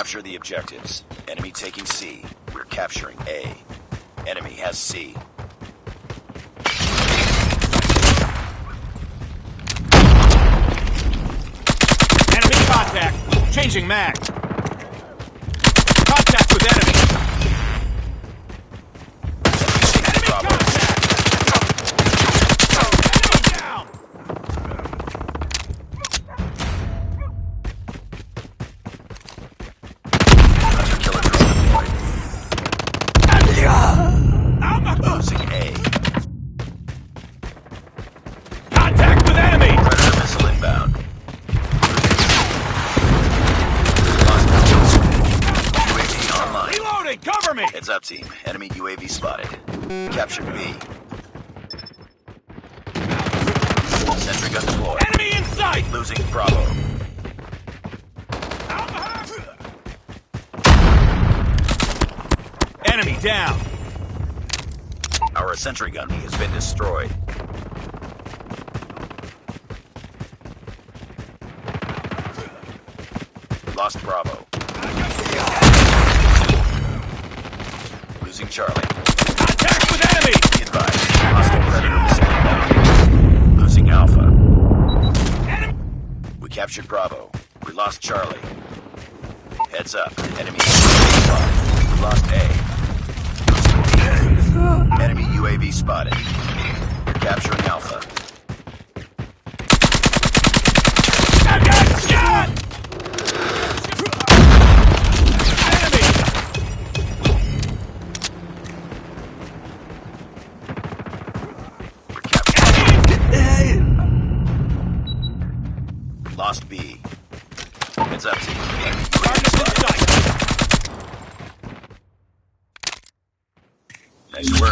Capture the objectives. Enemy taking C. We're capturing A. Enemy has C. Enemy contact. Changing mag. Contact with enemy. Enemy Bravo. contact. Enemy down. Hunter killer drone deployed. Losing A. Contact with enemy. Predator missile inbound. Lost UAV online. Reloading. Cover me. Heads up, team. Enemy UAV spotted. Captured B. Sentry gun deployed. Enemy in sight. Losing Bravo. Enemy down. Our sentry gun has been destroyed. Lost Bravo. Losing Charlie. Contact with enemy. Be advised. Hostile Predator missile inbound. Losing Alpha. Enemy. We captured Bravo. We lost Charlie. Heads up. Enemy spotted. We lost A. Enemy UAV spotted. We're capturing Alpha. I got shot. Enemy. We're capturing. Lost B. Heads up, team. Enemy UAV Target's in spotted. sight. Nice work.